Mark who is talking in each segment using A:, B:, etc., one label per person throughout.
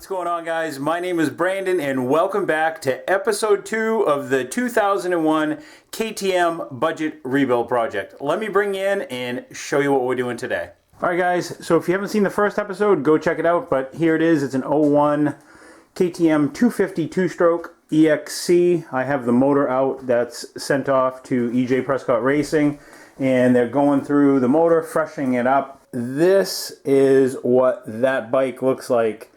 A: What's going on, guys? My name is Brandon and welcome back to episode 2 of the 2001 KTM budget rebuild project. Let me bring you in and show you what we're doing today. Alright guys, so if you haven't seen the first episode, go check it out, but here it is. It's an 01 KTM 250 two-stroke EXC. I have the motor out that's sent off to EJ Prescott Racing, and they're going through the motor, freshening it up. This is what that bike looks like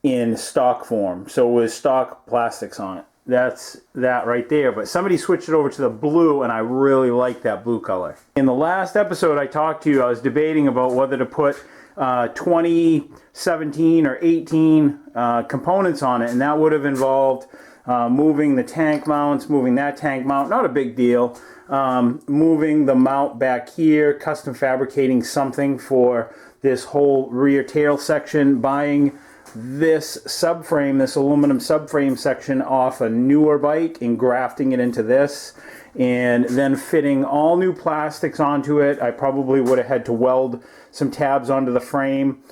A: in stock form, so with stock plastics on it. That's that right there, but somebody switched it over to the blue and I really like that blue color. In the last episode I talked to you, I was debating about whether to put 2017 or 18 components on it, and that would have involved moving the tank mounts, moving that tank mount, not a big deal, moving the mount back here, custom fabricating something for this whole rear tail section, buying this subframe, this aluminum subframe section off a newer bike and grafting it into this, and then fitting all new plastics onto it. I probably would have had to weld some tabs onto the frame.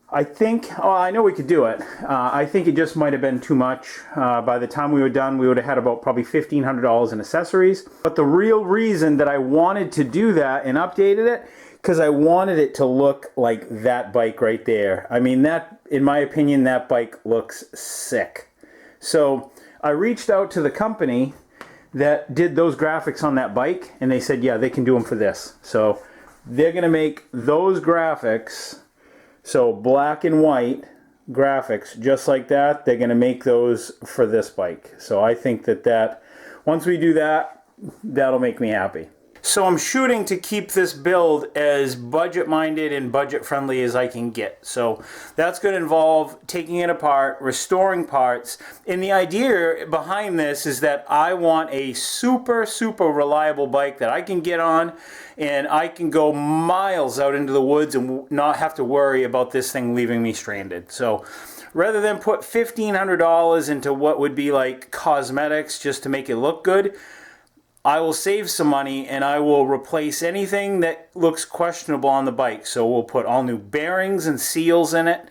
A: I think, oh, I know we could do it. I think it just might have been too much. By the time we were done, we would have had about probably $1,500 in accessories. But the real reason that I wanted to do that and updated it, because I wanted it to look like that bike right there. I mean, that, in my opinion, that bike looks sick. So I reached out to the company that did those graphics on that bike, and they said, yeah, they can do them for this. So they're going to make those graphics, so black and white graphics, just like that. They're going to make those for this bike. So I think that once we do that, that'll make me happy. So I'm shooting to keep this build as budget-minded and budget-friendly as I can get. So that's going to involve taking it apart, restoring parts. And the idea behind this is that I want a super, super reliable bike that I can get on and I can go miles out into the woods and not have to worry about this thing leaving me stranded. So rather than put $1,500 into what would be like cosmetics just to make it look good, I will save some money and I will replace anything that looks questionable on the bike. So we'll put all new bearings and seals in it,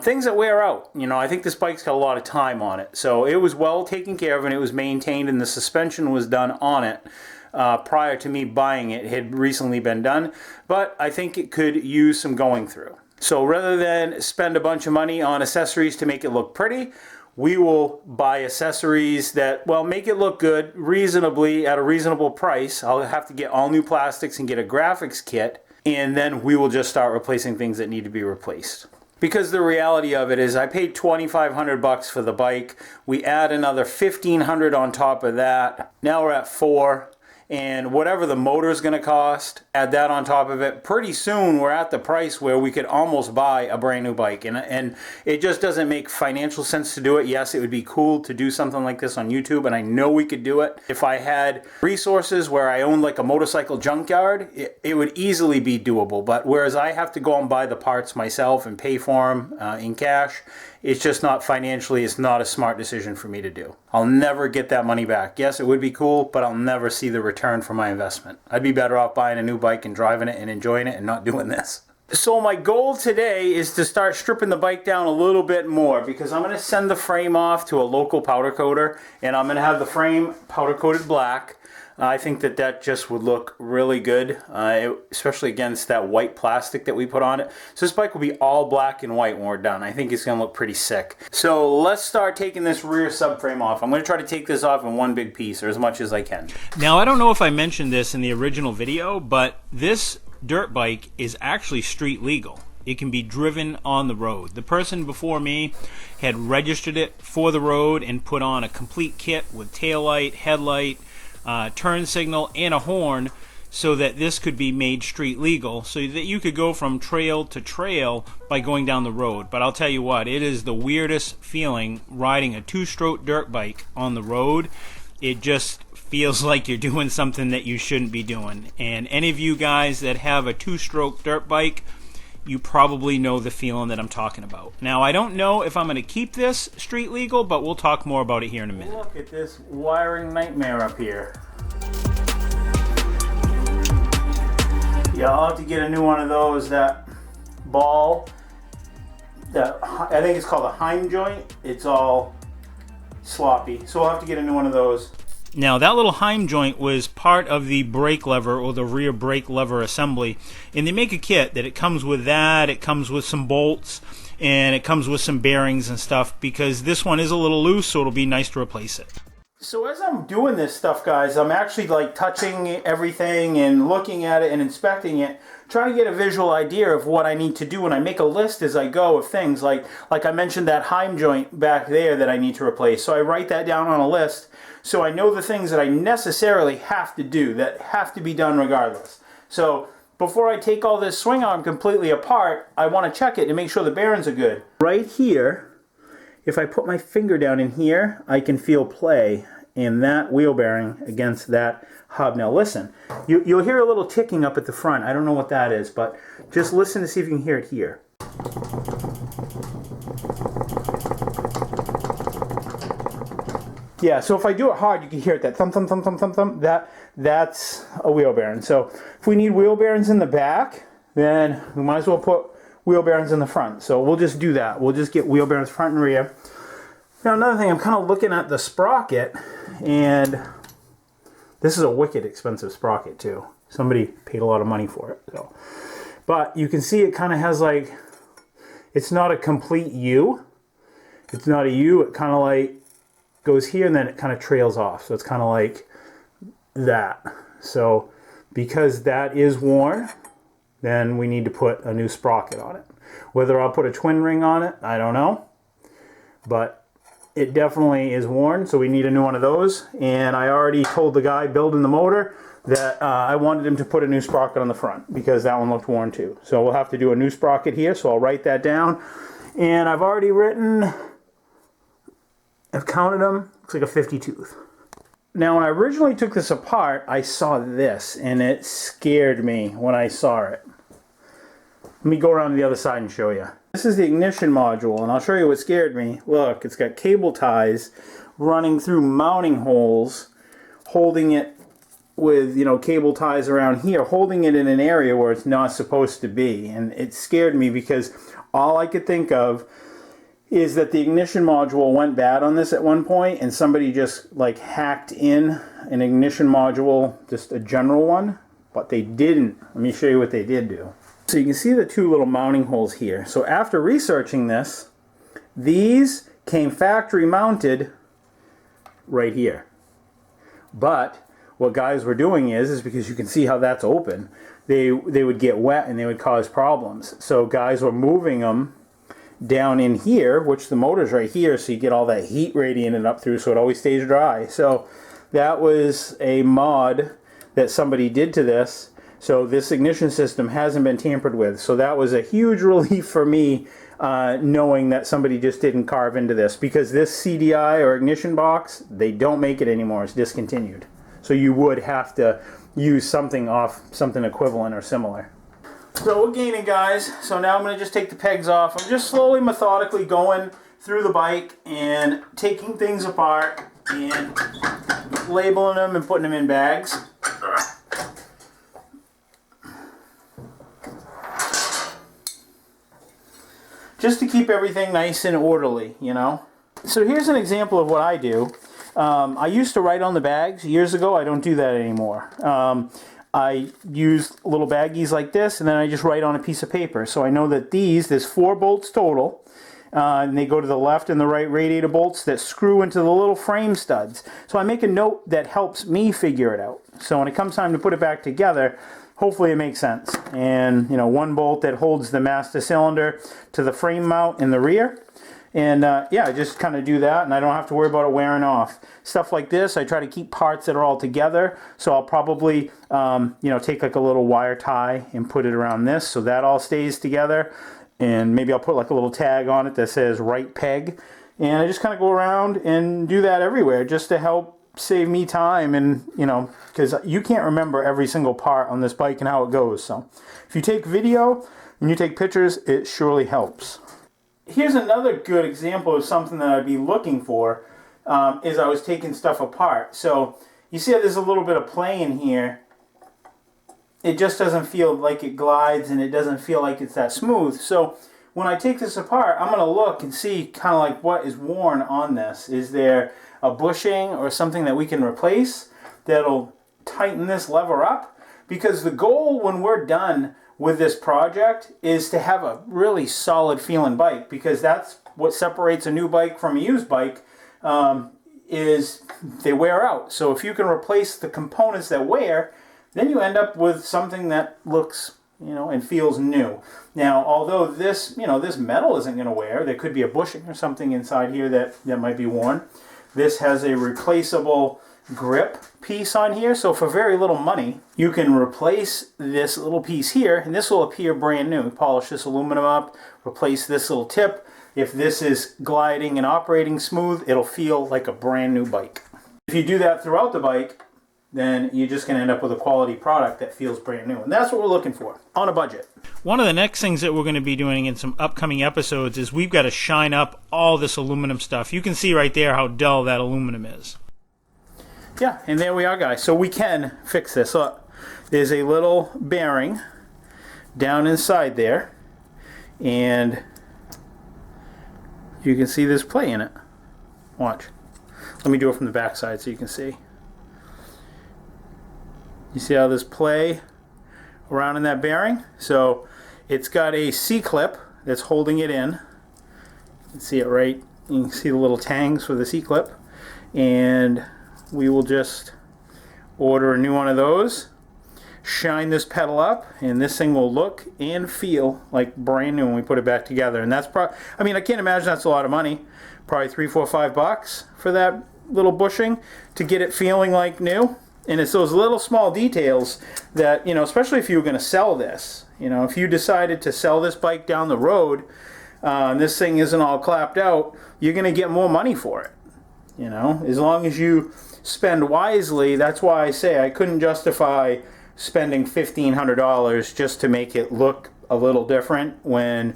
A: things that wear out. You know, I think this bike's got a lot of time on it. So it was well taken care of and it was maintained, and the suspension was done on it prior to me buying it. It had recently been done, but I think it could use some going through. So rather than spend a bunch of money on accessories to make it look pretty, we will buy accessories that, well, make it look good reasonably at a reasonable price. I'll have to get all new plastics and get a graphics kit, and then we will just start replacing things that need to be replaced. Because the reality of it is I paid $2,500 for the bike. We add another $1,500 on top of that. Now we're at $4,000. And whatever the motor is going to cost, add that on top of it. Pretty soon we're at the price where we could almost buy a brand new bike, and it just doesn't make financial sense to do it. Yes, it would be cool to do something like this on YouTube, and I know we could do it. If I had resources where I owned like a motorcycle junkyard, it would easily be doable. But whereas I have to go and buy the parts myself and pay for them in cash, it's just not financially, it's not a smart decision for me to do. I'll never get that money back. Yes, it would be cool, but I'll never see the return for my investment. I'd be better off buying a new bike and driving it and enjoying it and not doing this. So my goal today is to start stripping the bike down a little bit more, because I'm going to send the frame off to a local powder coater, and I'm going to have the frame powder coated black. I think that just would look really good, especially against that white plastic that we put on it. So this bike will be all black and white when we're done. I think it's going to look pretty sick. So let's start taking this rear subframe off. I'm going to try to take this off in one big piece, or as much as I can. Now, I don't know if I mentioned this in the original video, but this dirt bike is actually street legal. It can be driven on the road. The person before me had registered it for the road and put on a complete kit with taillight, headlight, turn signal, and a horn, so that this could be made street legal, so that you could go from trail to trail by going down the road. But I'll tell you what, it is the weirdest feeling riding a two-stroke dirt bike on the road. It just feels like you're doing something that you shouldn't be doing. And any of you guys that have a two-stroke dirt bike, you probably know the feeling that I'm talking about. Now, I don't know if I'm going to keep this street legal, but we'll talk more about it here in a minute. Look at this wiring nightmare up here. Yeah, I'll have to get a new one of those. That ball I think it's called a Heim joint. It's all sloppy, so we'll have to get a new one of those. Now that little Heim joint was part of the brake lever or the rear brake lever assembly, and they make a kit that it comes with that, it comes with some bolts, and it comes with some bearings and stuff, because this one is a little loose, so it'll be nice to replace it. So as I'm doing this stuff, guys, I'm actually like touching everything and looking at it and inspecting it, trying to get a visual idea of what I need to do, and I make a list as I go of things like I mentioned that Heim joint back there that I need to replace. So I write that down on a list so I know the things that I necessarily have to do, that have to be done regardless. So before I take all this swing arm completely apart, I want to check it to make sure the bearings are good. Right here, if I put my finger down in here, I can feel play in that wheel bearing against that hub. Now listen, you'll hear a little ticking up at the front. I don't know what that is, but just listen to see if you can hear it here. Yeah, so if I do it hard, you can hear it, that thump, thump, thump, thump, thump, thump. That's a wheel bearing. So if we need wheel bearings in the back, then we might as well put wheel bearings in the front. So we'll just do that. We'll just get wheel bearings front and rear. Now another thing, I'm kind of looking at the sprocket, and this is a wicked expensive sprocket too. Somebody paid a lot of money for it. So, but you can see it kind of has like, it's not a complete U. It's not a U. It kind of like goes here and then it kind of trails off. So it's kind of like that. So because that is worn, then we need to put a new sprocket on it. Whether I'll put a twin ring on it, I don't know. But it definitely is worn, so we need a new one of those. And I already told the guy building the motor that I wanted him to put a new sprocket on the front because that one looked worn too. So we'll have to do a new sprocket here, so I'll write that down. And I've already written, I've counted them, looks like a 50 tooth. Now when I originally took this apart, I saw this and it scared me when I saw it. Let me go around to the other side and show you. This is the ignition module, and I'll show you what scared me. Look, it's got cable ties running through mounting holes, holding it with, you know, cable ties around here, holding it in an area where it's not supposed to be. And it scared me because all I could think of is that the ignition module went bad on this at one point, and somebody just like hacked in an ignition module, just a general one, but they didn't. Let me show you what they did do. So you can see the two little mounting holes here. So after researching this, these came factory mounted right here. But what guys were doing is because you can see how that's open, they would get wet and they would cause problems. So guys were moving them down in here, which the motor's right here, so you get all that heat radiating up through so it always stays dry. So that was a mod that somebody did to this. So this ignition system hasn't been tampered with. So that was a huge relief for me, knowing that somebody just didn't carve into this, because this CDI or ignition box, they don't make it anymore. It's discontinued. So you would have to use something equivalent or similar. So we're gaining, guys. So now I'm going to just take the pegs off. I'm just slowly, methodically going through the bike and taking things apart and labeling them and putting them in bags. Just to keep everything nice and orderly, you know. So here's an example of what I do. I used to write on the bags years ago. I don't do that anymore. I use little baggies like this, and then I just write on a piece of paper. So I know that there's 4 bolts total, and they go to the left and the right radiator bolts that screw into the little frame studs. So I make a note that helps me figure it out. So when it comes time to put it back together, hopefully it makes sense. And, you know, 1 bolt that holds the master cylinder to the frame mount in the rear. And yeah, I just kind of do that, and I don't have to worry about it wearing off. Stuff like this, I try to keep parts that are all together. So I'll probably, you know, take like a little wire tie and put it around this so that all stays together. And maybe I'll put like a little tag on it that says right peg. And I just kind of go around and do that everywhere just to help save me time, and, you know, because you can't remember every single part on this bike and how it goes. So if you take video and you take pictures, it surely helps. Here's another good example of something that I'd be looking for, is I was taking stuff apart. So you see how there's a little bit of play in here. It just doesn't feel like it glides, and it doesn't feel like it's that smooth. So when I take this apart, I'm going to look and see kind of like what is worn on this. Is there a bushing or something that we can replace that'll tighten this lever up? Because the goal when we're done with this project is to have a really solid feeling bike, because that's what separates a new bike from a used bike, is they wear out. So if you can replace the components that wear, then you end up with something that looks, you know, and feels new. Now, although this, you know, this metal isn't going to wear, there could be a bushing or something inside here that might be worn. This has a replaceable grip piece on here, so for very little money you can replace this little piece here, and this will appear brand new. Polish this aluminum up, replace this little tip. If this is gliding and operating smooth, it'll feel like a brand new bike. If you do that throughout the bike, then you're just going to end up with a quality product that feels brand new, and that's what we're looking for on a budget. One of the next things that we're going to be doing in some upcoming episodes is we've got to shine up all this aluminum stuff. You can see right there how dull that aluminum is. Yeah, and there we are, guys. So we can fix this. Look, there's a little bearing down inside there, and you can see this play in it. Watch. Let me do it from the back side so you can see. You see how this play around in that bearing? So it's got a C-clip that's holding it in. You can see it right. You can see the little tangs for the C-clip. And we will just order a new one of those, shine this pedal up, and this thing will look and feel like brand new when we put it back together. And that's probably, I mean, I can't imagine that's a lot of money. Probably $3, $4, $5 for that little bushing to get it feeling like new. And it's those little small details that, you know, especially if you were going to sell this, you know, if you decided to sell this bike down the road, and this thing isn't all clapped out, you're going to get more money for it. You know, as long as you spend wisely. That's why I say I couldn't justify spending $1,500 just to make it look a little different when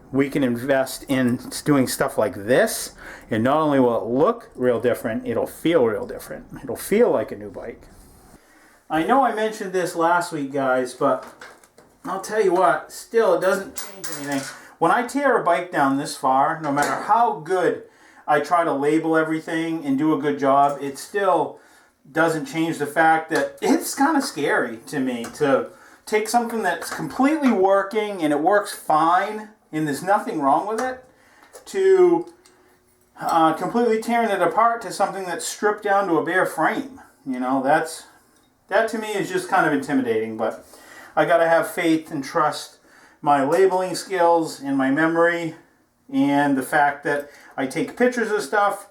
A: we can invest in doing stuff like this, and not only will it look real different, it'll feel real different. It'll feel like a new bike. I know I mentioned this last week, guys, but I'll tell you what, still it doesn't change anything. When I tear a bike down this far, no matter how good I try to label everything and do a good job, it still doesn't change the fact that it's kind of scary to me to take something that's completely working and it works fine and there's nothing wrong with it, to completely tearing it apart to something that's stripped down to a bare frame. You know, that to me is just kind of intimidating, but I gotta have faith and trust my labeling skills and my memory and the fact that I take pictures of stuff,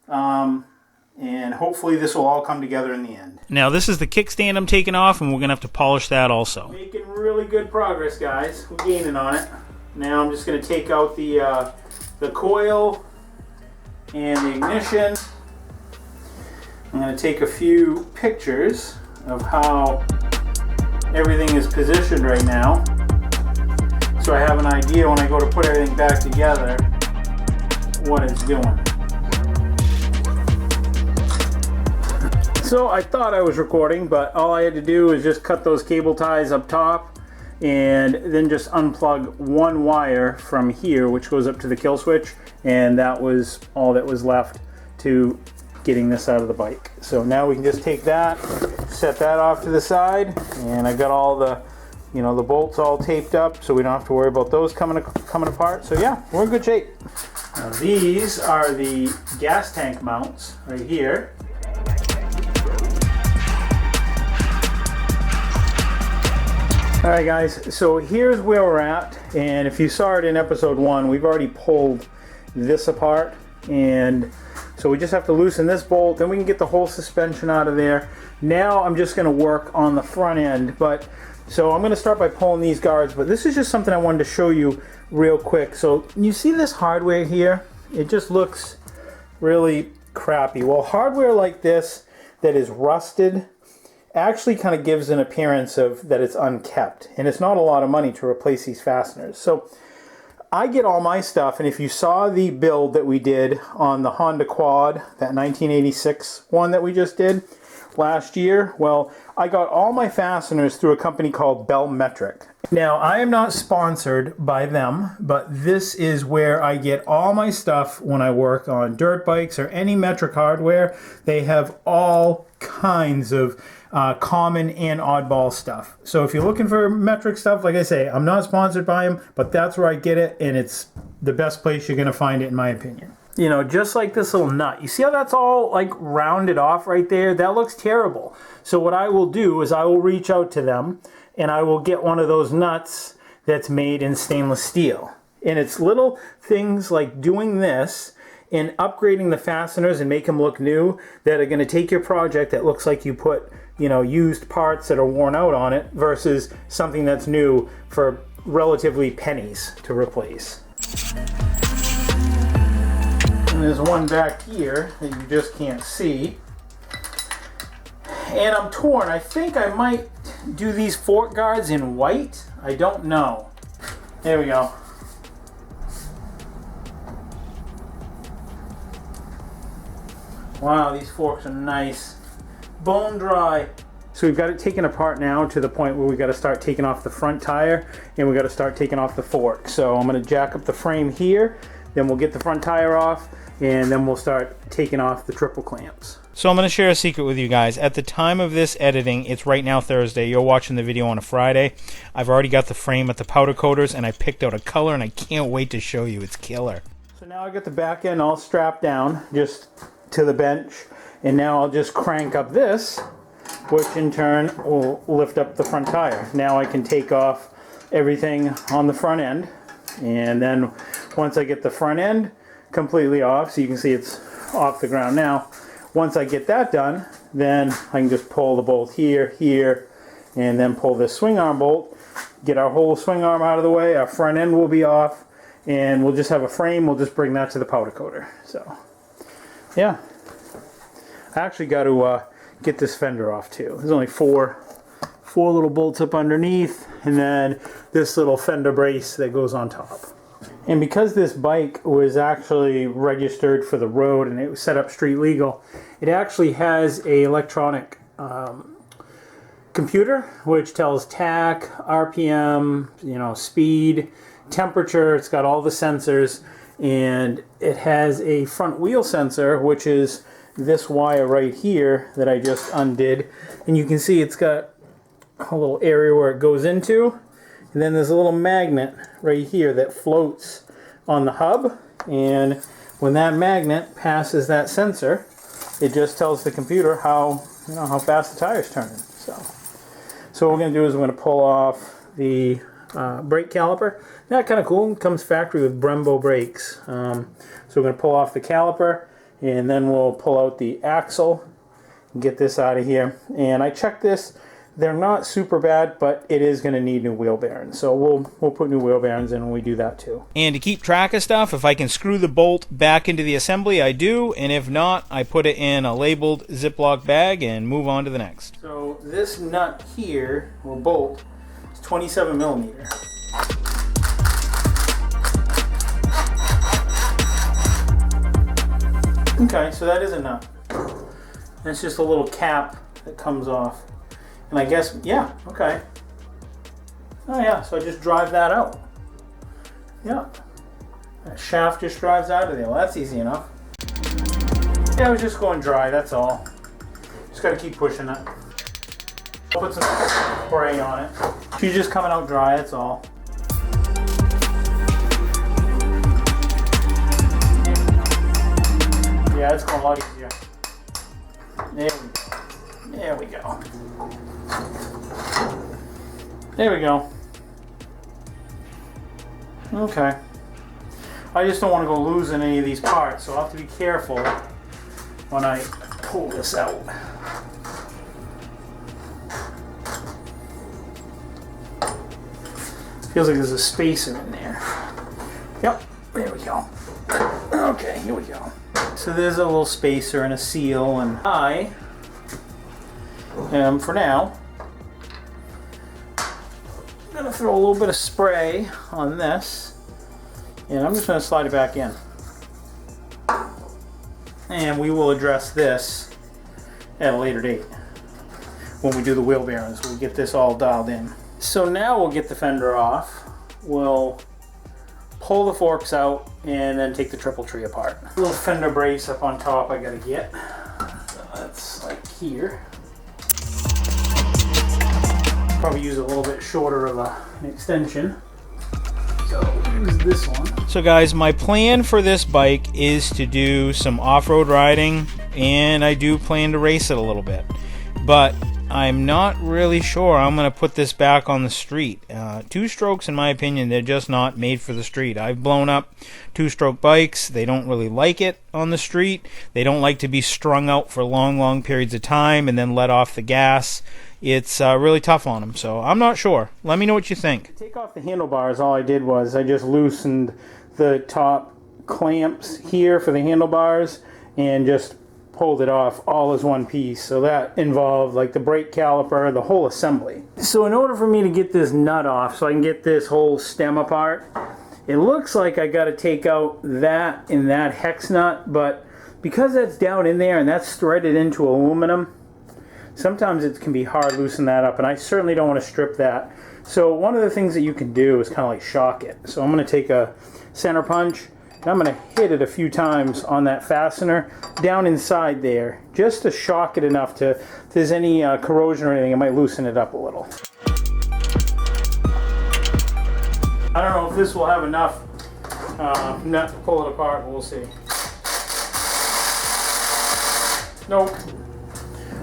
A: and hopefully this will all come together in the end. Now this is the kickstand I'm taking off, and we're going to have to polish that also. Making really good progress, guys. We're gaining on it. Now I'm just going to take out the coil and the ignition. I'm going to take a few pictures of how everything is positioned right now, so I have an idea when I go to put everything back together what it's doing. So I thought I was recording, but all I had to do was just cut those cable ties up top and then just unplug one wire from here, which goes up to the kill switch, and that was all that was left to getting this out of the bike. So now we can just take that, set that off to the side, and I got all the, you know, the bolts all taped up, so we don't have to worry about those coming apart. So yeah, we're in good shape. Now these are the gas tank mounts right here. Alright guys, so here's where we're at, and if you saw it in episode 1, we've already pulled this apart, and so we just have to loosen this bolt, then we can get the whole suspension out of there. Now I'm just going to work on the front end, but so I'm going to start by pulling these guards, but this is just something I wanted to show you real quick. So you see this hardware here? It just looks really crappy. Well, hardware like this that is rusted actually kind of gives an appearance of that it's unkept, and it's not a lot of money to replace these fasteners. So I get all my stuff, and if you saw the build that we did on the Honda Quad, that 1986 one that we just did, last year? Well, I got all my fasteners through a company called Metric. Now, I am not sponsored by them, but this is where I get all my stuff when I work on dirt bikes or any metric hardware. They have all kinds of common and oddball stuff. So if you're looking for metric stuff, like I say, I'm not sponsored by them, but that's where I get it, and it's the best place you're going to find it, in my opinion. You know, just like this little nut. You see how that's all like rounded off right there? That looks terrible. So what I will do is I will reach out to them and I will get one of those nuts that's made in stainless steel. And it's little things like doing this and upgrading the fasteners and make them look new that are going to take your project that looks like you put, you know, used parts that are worn out on it versus something that's new for relatively pennies to replace. And there's one back here that you just can't see. And I'm torn. I think I might do these fork guards in white. I don't know. There we go. Wow, these forks are nice. Bone dry. So we've got it taken apart now to the point where we've got to start taking off the front tire and we've got to start taking off the fork. So I'm going to jack up the frame here, then we'll get the front tire off, and then we'll start taking off the triple clamps. So I'm going to share a secret with you guys. At the time of this editing, it's right now Thursday. You're watching the video on a Friday. I've already got the frame at the powder coaters, and I picked out a color, and I can't wait to show you. It's killer. So now I got the back end all strapped down just to the bench, and now I'll just crank up this, which in turn will lift up the front tire. Now I can take off everything on the front end, and then once I get the front end completely off, so you can see it's off the ground now. Once I get that done, then I can just pull the bolt here, here, and then pull this swing arm bolt, get our whole swing arm out of the way, our front end will be off, and we'll just have a frame. We'll just bring that to the powder coater. So, yeah. I actually got to get this fender off too. There's only four little bolts up underneath, and then this little fender brace that goes on top. And because this bike was actually registered for the road and it was set up street legal, it actually has a electronic computer which tells tach, RPM, you know, speed, temperature. It's got all the sensors, and it has a front wheel sensor, which is this wire right here that I just undid. And you can see it's got a little area where it goes into. And then there's a little magnet right here that floats on the hub, and when that magnet passes that sensor, it just tells the computer how fast the tire's turning. So what we're going to do is we're going to pull off the brake caliper. That's kind of cool. It comes factory with Brembo brakes. So we're going to pull off the caliper, and then we'll pull out the axle and get this out of here. And I checked this. They're not super bad, but it is going to need new wheel bearings. So we'll put new wheel bearings in when we do that too. And to keep track of stuff, if I can screw the bolt back into the assembly, I do. And if not, I put it in a labeled Ziploc bag and move on to the next. So this nut here, or bolt, is 27 millimeter. Okay, so that is a nut. That's just a little cap that comes off. And I guess, yeah, okay. Oh yeah, so I just drive that out. Yeah. That shaft just drives out of there. Well, that's easy enough. Yeah, I was just going dry, that's all. Just gotta keep pushing it. I'll put some spray on it. She's just coming out dry, that's all. Yeah, it's going a lot easier. There we go. There we go. There we go. Okay. I just don't want to go losing any of these parts, so I'll have to be careful when I pull this out. Feels like there's a spacer in there. Yep, there we go. Okay, here we go. So there's a little spacer and a seal, and I am, for now, I'm going to throw a little bit of spray on this, and I'm just going to slide it back in. And we will address this at a later date. when we do the wheel bearings. We'll get this all dialed in. So now we'll get the fender off. We'll pull the forks out and then take the triple tree apart. A little fender brace up on top I gotta get. So that's like here. Probably use a little bit shorter of an extension. So use this one. So guys, my plan for this bike is to do some off-road riding, and I do plan to race it a little bit. But I'm not really sure I'm going to put this back on the street. Two-strokes, in my opinion, they're just not made for the street. I've blown up two-stroke bikes. They don't really like it on the street. They don't like to be strung out for long periods of time and then let off the gas. It's really tough on them, so I'm not sure. Let me know what you think. To take off the handlebars, all I did was I just loosened the top clamps here for the handlebars and just pulled it off all as one piece. So that involved like the brake caliper, the whole assembly. So in order for me to get this nut off so I can get this whole stem apart, it looks like I got to take out that and that hex nut, but because that's down in there and that's threaded into aluminum, sometimes it can be hard to loosen that up, and I certainly don't want to strip that. So one of the things that you can do is kind of like shock it. So I'm going to take a center punch, and I'm going to hit it a few times on that fastener down inside there, just to shock it enough to, if there's any corrosion or anything, it might loosen it up a little. I don't know if this will have enough nut to pull it apart, but we'll see. Nope.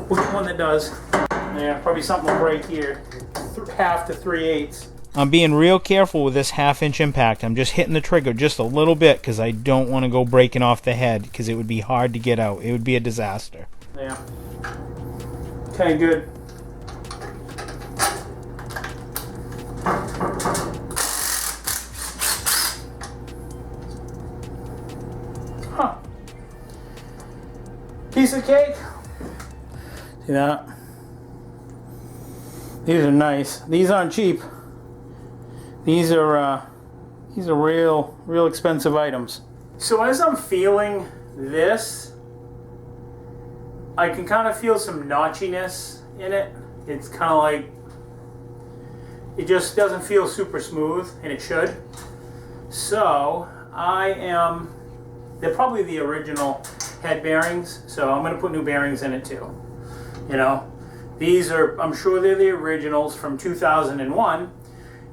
A: We'll get one that does. Yeah, probably something will break here. 1/2 to 3/8. I'm being real careful with this 1/2-inch impact. I'm just hitting the trigger just a little bit because I don't want to go breaking off the head because it would be hard to get out. It would be a disaster. Yeah. Okay, good. Huh. Piece of cake. See that? These are nice. These aren't cheap. These are real expensive items. So as I'm feeling this, I can kind of feel some notchiness in it. It's kind of like, it just doesn't feel super smooth, and it should. So they're probably the original head bearings, so I'm going to put new bearings in it too. You know, these are, I'm sure they're the originals from 2001,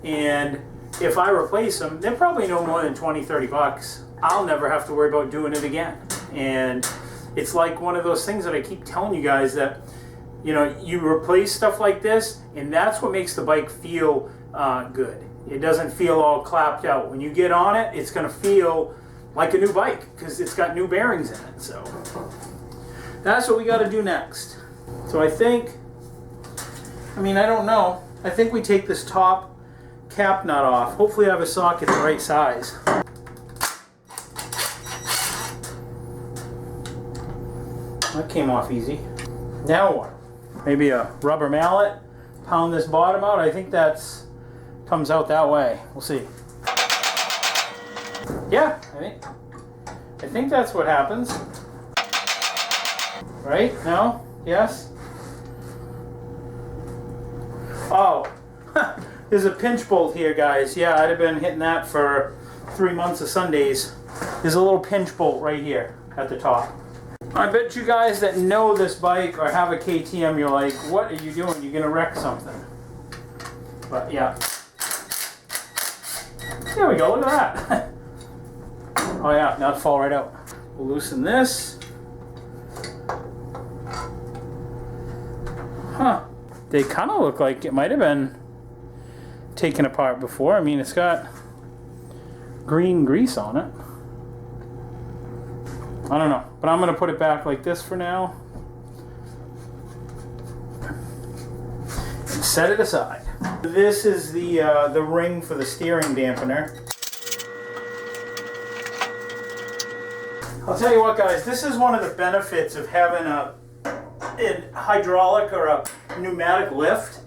A: and if I replace them, they're probably no more than 20-30 bucks. I'll never have to worry about doing it again. And it's like one of those things that I keep telling you guys that, you know, you replace stuff like this, and that's what makes the bike feel good. It doesn't feel all clapped out. When you get on it, it's going to feel like a new bike because it's got new bearings in it. So that's what we got to do next. So I think, I don't know. I think we take this top cap nut off. Hopefully I have a socket the right size. That came off easy. Now what? Maybe a rubber mallet, pound this bottom out. I think that's comes out that way. We'll see. Yeah, I think that's what happens. Right? No? Yes? Oh, there's a pinch bolt here, guys. Yeah, I'd have been hitting that for 3 months of Sundays. There's a little pinch bolt right here at the top. I bet you guys that know this bike or have a KTM, you're like, what are you doing? You're going to wreck something. But yeah. There we go, look at that. Oh yeah, now it'll fall right out. We'll loosen this. Huh. They kind of look like it might have been taken apart before. I mean, it's got green grease on it. I don't know, but I'm going to put it back like this for now. And set it aside. This is the ring for the steering dampener. I'll tell you what, guys, this is one of the benefits of having a hydraulic or a pneumatic lift.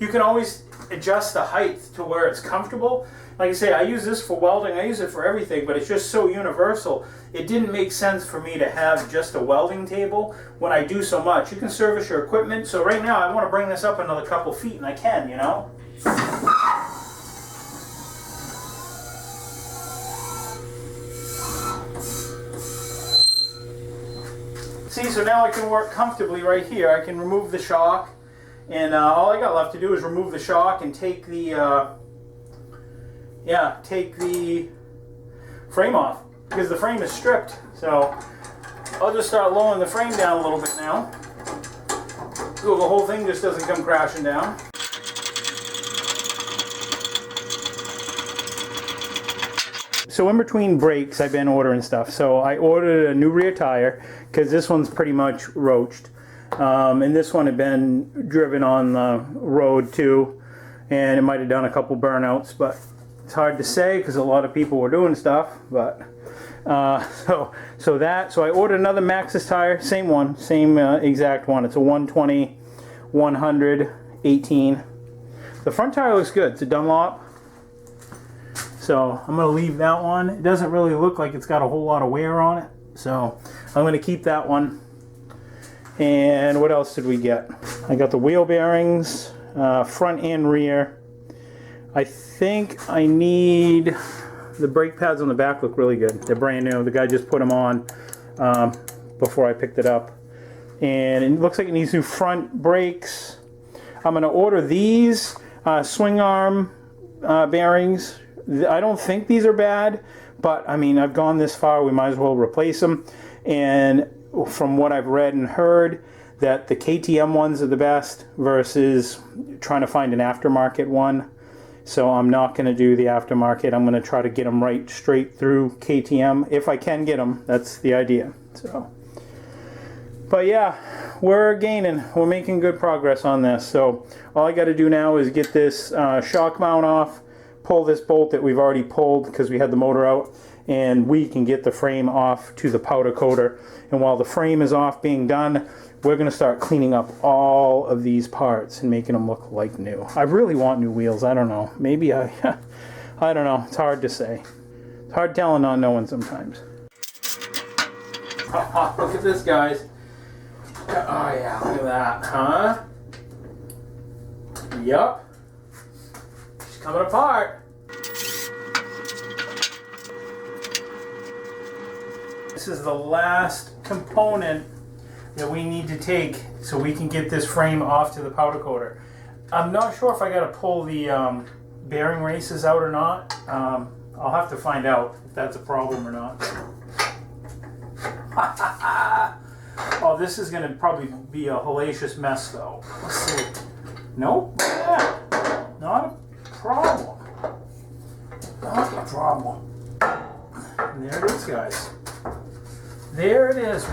A: You can always adjust the height to where it's comfortable. like I say, I use this for welding, I use it for everything, but it's just so universal. It didn't make sense for me to have just a welding table when I do so much. You can service your equipment, so right now I want to bring this up another couple feet, and I can, you know? See, so now I can work comfortably right here. I can remove the shock, and all I got left to do is remove the shock and take the take the frame off, because the frame is stripped. So I'll just start lowering the frame down a little bit now, so the whole thing just doesn't come crashing down. So in between breaks, I've been ordering stuff. So I ordered a new rear tire, because this one's pretty much roached. And this one had been driven on the road too, and it might have done a couple burnouts, but it's hard to say because a lot of people were doing stuff. But so I ordered another Maxxis tire, same one, same exact one. It's a 120 100 18. The front tire looks good. It's a Dunlop. So I'm going to leave that one. It doesn't really look like it's got a whole lot of wear on it, so I'm going to keep that one. And what else did we get? I got the wheel bearings, front and rear. I think I need the brake pads on the back. Look really good. They're brand new. The guy just put them on before I picked it up. And it looks like it needs new front brakes. I'm going to order these swing arm bearings. I don't think these are bad, but I mean, I've gone this far, we might as well replace them. And from what I've read and heard, that the KTM ones are the best versus trying to find an aftermarket one. So I'm not going to do the aftermarket. I'm going to try to get them right straight through KTM if I can get them. That's the idea. So, but yeah, we're gaining. We're making good progress on this. So all I got to do now is get this shock mount off, pull this bolt that we've already pulled because we had the motor out, and we can get the frame off to the powder coater. And while the frame is off being done, we're going to start cleaning up all of these parts and making them look like new. I really want new wheels. I don't know. Maybe I don't know. It's hard to say. It's hard telling, not knowing sometimes. Look at this, guys. Oh yeah, look at that, huh? Yup. It's coming apart. This is the last component that we need to take so we can get this frame off to the powder coater. I'm not sure if I got to pull the bearing races out or not. I'll have to find out if that's a problem or not. Oh, this is going to probably be a hellacious mess though. Let's see. Nope. Yeah. Not a problem. Not a problem. And there it is, guys. There it is.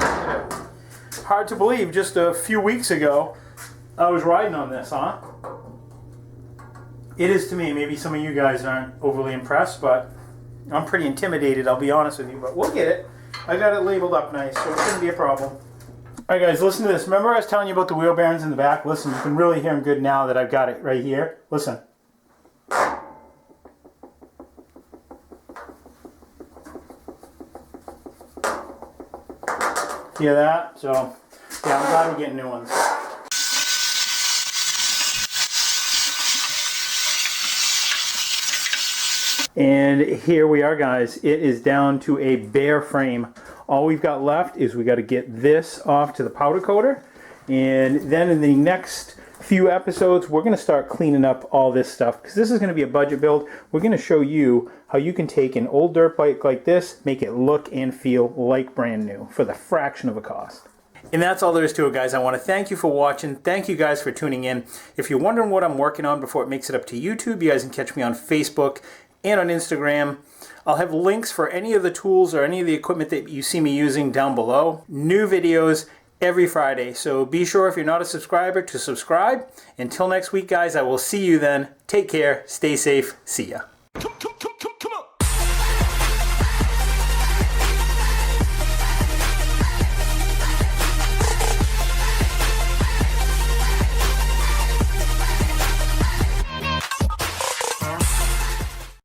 A: Hard to believe, just a few weeks ago I was riding on this, huh? It is to me. Maybe some of you guys aren't overly impressed, but I'm pretty intimidated, I'll be honest with you, but we'll get it. I got it labeled up nice, so it shouldn't be a problem. Alright guys, listen to this. Remember I was telling you about the wheel bearings in the back? Listen, you can really hear them good now that I've got it right here. Listen. Hear that? So, yeah, I'm glad we're getting new ones. And here we are, guys. It is down to a bare frame. All we've got left is we got to get this off to the powder coater. And then in the next few episodes, we're going to start cleaning up all this stuff, because this is going to be a budget build. We're going to show you how you can take an old dirt bike like this, make it look and feel like brand new for the fraction of a cost. And that's all there is to it, guys. I want to thank you for watching. Thank you guys for tuning in. If you're wondering what I'm working on before it makes it up to YouTube, you guys can catch me on Facebook and on Instagram. I'll have links for any of the tools or any of the equipment that you see me using down below. New videos every Friday, so be sure if you're not a subscriber to subscribe. Until next week, guys, I will see you then. Take care, stay safe, see ya.